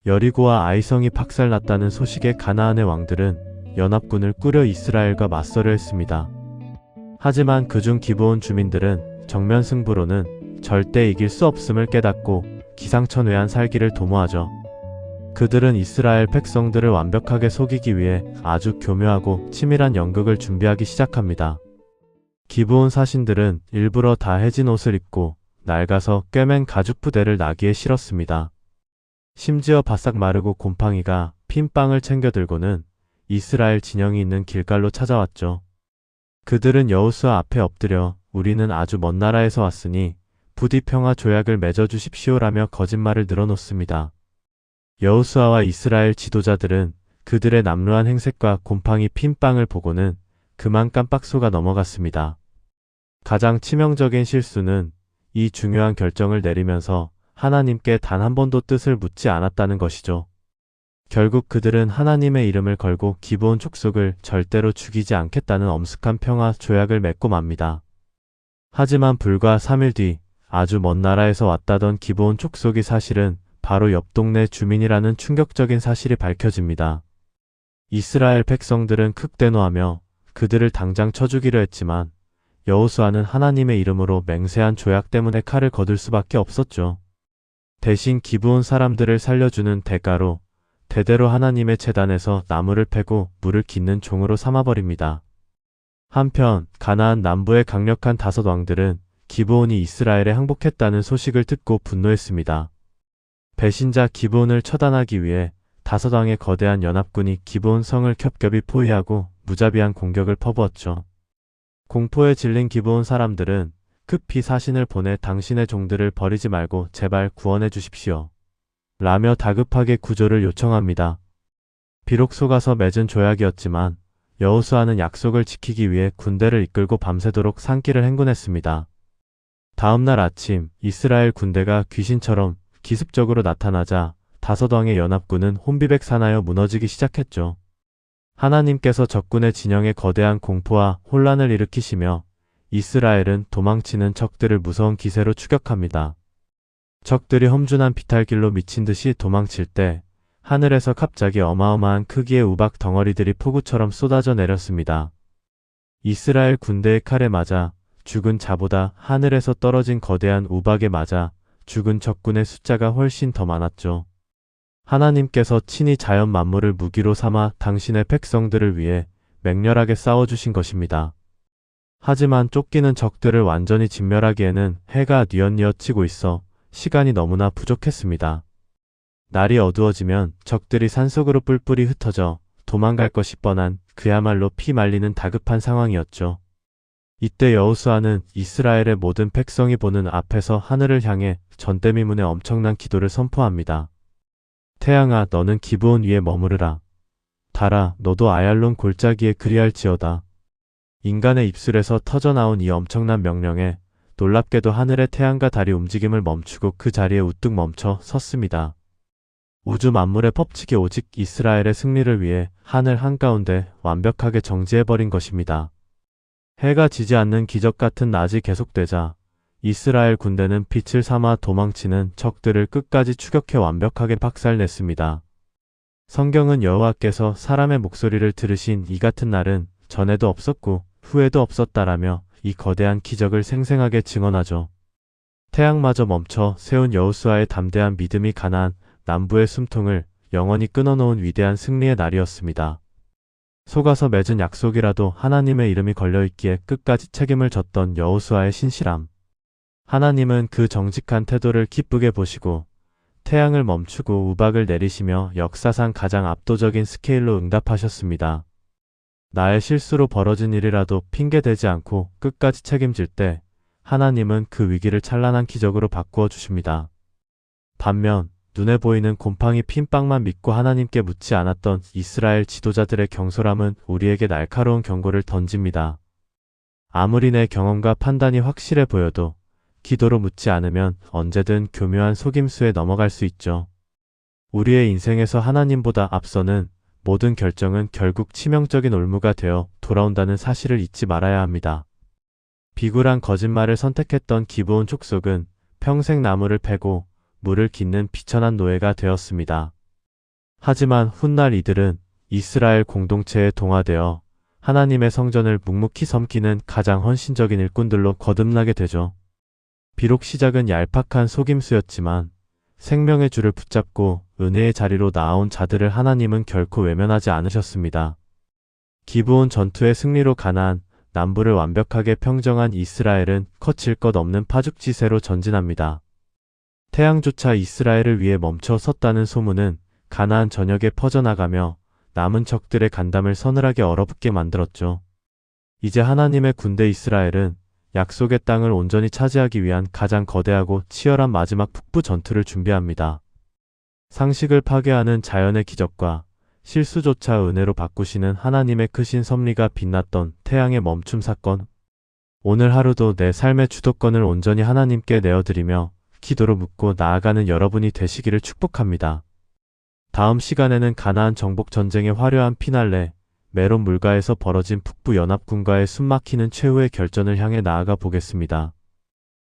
여리고와 아이성이 박살났다는 소식에 가나안의 왕들은 연합군을 꾸려 이스라엘과 맞서려 했습니다. 하지만 그중 기브온 주민들은 정면 승부로는 절대 이길 수 없음을 깨닫고 기상천외한 살기를 도모하죠. 그들은 이스라엘 백성들을 완벽하게 속이기 위해 아주 교묘하고 치밀한 연극을 준비하기 시작합니다. 기브온 사신들은 일부러 다 해진 옷을 입고 낡아서 꿰맨 가죽 부대를 나귀에 실었습니다. 심지어 바싹 마르고 곰팡이가 핀 빵을 챙겨 들고는 이스라엘 진영이 있는 길갈로 찾아왔죠. 그들은 여호수아 앞에 엎드려 우리는 아주 먼 나라에서 왔으니 부디 평화 조약을 맺어 주십시오라며 거짓말을 늘어놓습니다. 여호수아와 이스라엘 지도자들은 그들의 남루한 행색과 곰팡이 핀 빵을 보고는 그만 깜빡 속아 넘어갔습니다. 가장 치명적인 실수는 이 중요한 결정을 내리면서 하나님께 단 한 번도 뜻을 묻지 않았다는 것이죠. 결국 그들은 하나님의 이름을 걸고 기브온 족속을 절대로 죽이지 않겠다는 엄숙한 평화 조약을 맺고 맙니다. 하지만 불과 3일 뒤 아주 먼 나라에서 왔다던 기브온 족속이 사실은 바로 옆 동네 주민이라는 충격적인 사실이 밝혀집니다. 이스라엘 백성들은 극대노하며 그들을 당장 쳐 죽이려 했지만 여호수아는 하나님의 이름으로 맹세한 조약 때문에 칼을 거둘 수밖에 없었죠. 대신 기브온 사람들을 살려주는 대가로 대대로 하나님의 제단에서 나무를 패고 물을 깃는 종으로 삼아버립니다. 한편 가나안 남부의 강력한 다섯 왕들은 기브온이 이스라엘에 항복했다는 소식을 듣고 분노했습니다. 배신자 기브온을 처단하기 위해 다섯 왕의 거대한 연합군이 기브온 성을 겹겹이 포위하고 무자비한 공격을 퍼부었죠. 공포에 질린 기브온 사람들은 급히 사신을 보내 당신의 종들을 버리지 말고 제발 구원해 주십시오. 라며 다급하게 구조를 요청합니다. 비록 속아서 맺은 조약이었지만 여호수아는 약속을 지키기 위해 군대를 이끌고 밤새도록 산길을 행군했습니다. 다음날 아침 이스라엘 군대가 귀신처럼 기습적으로 나타나자 다섯 왕의 연합군은 혼비백산하여 무너지기 시작했죠. 하나님께서 적군의 진영에 거대한 공포와 혼란을 일으키시며 이스라엘은 도망치는 적들을 무서운 기세로 추격합니다. 적들이 험준한 비탈길로 미친 듯이 도망칠 때 하늘에서 갑자기 어마어마한 크기의 우박 덩어리들이 폭우처럼 쏟아져 내렸습니다. 이스라엘 군대의 칼에 맞아 죽은 자보다 하늘에서 떨어진 거대한 우박에 맞아 죽은 적군의 숫자가 훨씬 더 많았죠. 하나님께서 친히 자연 만물을 무기로 삼아 당신의 백성들을 위해 맹렬하게 싸워주신 것입니다. 하지만 쫓기는 적들을 완전히 진멸하기에는 해가 뉘엿뉘엿 지고 있어 시간이 너무나 부족했습니다. 날이 어두워지면 적들이 산속으로 뿔뿔이 흩어져 도망갈 것이 뻔한 그야말로 피 말리는 다급한 상황이었죠. 이때 여호수아는 이스라엘의 모든 백성이 보는 앞에서 하늘을 향해 전대미문의 엄청난 기도를 선포합니다. 태양아, 너는 기브온 위에 머무르라. 달아, 너도 아얄론 골짜기에 그리할지어다. 인간의 입술에서 터져나온 이 엄청난 명령에 놀랍게도 하늘의 태양과 달이 움직임을 멈추고 그 자리에 우뚝 멈춰 섰습니다. 우주 만물의 법칙이 오직 이스라엘의 승리를 위해 하늘 한가운데 완벽하게 정지해버린 것입니다. 해가 지지 않는 기적 같은 낮이 계속되자 이스라엘 군대는 빛을 삼아 도망치는 적들을 끝까지 추격해 완벽하게 박살냈습니다. 성경은 여호와께서 사람의 목소리를 들으신 이 같은 날은 전에도 없었고 후에도 없었다라며 이 거대한 기적을 생생하게 증언하죠. 태양마저 멈춰 세운 여호수아의 담대한 믿음이 가나안 남부의 숨통을 영원히 끊어놓은 위대한 승리의 날이었습니다. 속아서 맺은 약속이라도 하나님의 이름이 걸려있기에 끝까지 책임을 졌던 여호수아의 신실함. 하나님은 그 정직한 태도를 기쁘게 보시고 태양을 멈추고 우박을 내리시며 역사상 가장 압도적인 스케일로 응답하셨습니다. 나의 실수로 벌어진 일이라도 핑계대지 않고 끝까지 책임질 때 하나님은 그 위기를 찬란한 기적으로 바꾸어 주십니다. 반면 눈에 보이는 곰팡이 핀빵만 믿고 하나님께 묻지 않았던 이스라엘 지도자들의 경솔함은 우리에게 날카로운 경고를 던집니다. 아무리 내 경험과 판단이 확실해 보여도 기도로 묻지 않으면 언제든 교묘한 속임수에 넘어갈 수 있죠. 우리의 인생에서 하나님보다 앞서는 모든 결정은 결국 치명적인 올무가 되어 돌아온다는 사실을 잊지 말아야 합니다. 비굴한 거짓말을 선택했던 기브온 족속은 평생 나무를 패고 물을 깃는 비천한 노예가 되었습니다. 하지만 훗날 이들은 이스라엘 공동체에 동화되어 하나님의 성전을 묵묵히 섬기는 가장 헌신적인 일꾼들로 거듭나게 되죠. 비록 시작은 얄팍한 속임수였지만 생명의 줄을 붙잡고 은혜의 자리로 나아온 자들을 하나님은 결코 외면하지 않으셨습니다. 기브온 전투의 승리로 가나안 남부를 완벽하게 평정한 이스라엘은 거칠 것 없는 파죽지세로 전진합니다. 태양조차 이스라엘을 위해 멈춰 섰다는 소문은 가나안 전역에 퍼져나가며 남은 적들의 간담을 서늘하게 얼어붙게 만들었죠. 이제 하나님의 군대 이스라엘은 약속의 땅을 온전히 차지하기 위한 가장 거대하고 치열한 마지막 북부 전투를 준비합니다. 상식을 파괴하는 자연의 기적과 실수조차 은혜로 바꾸시는 하나님의 크신 섭리가 빛났던 태양의 멈춤 사건. 오늘 하루도 내 삶의 주도권을 온전히 하나님께 내어드리며 기도로 묻고 나아가는 여러분이 되시기를 축복합니다. 다음 시간에는 가나안 정복 전쟁의 화려한 피날레, 메론 물가에서 벌어진 북부 연합군과의 숨막히는 최후의 결전을 향해 나아가 보겠습니다.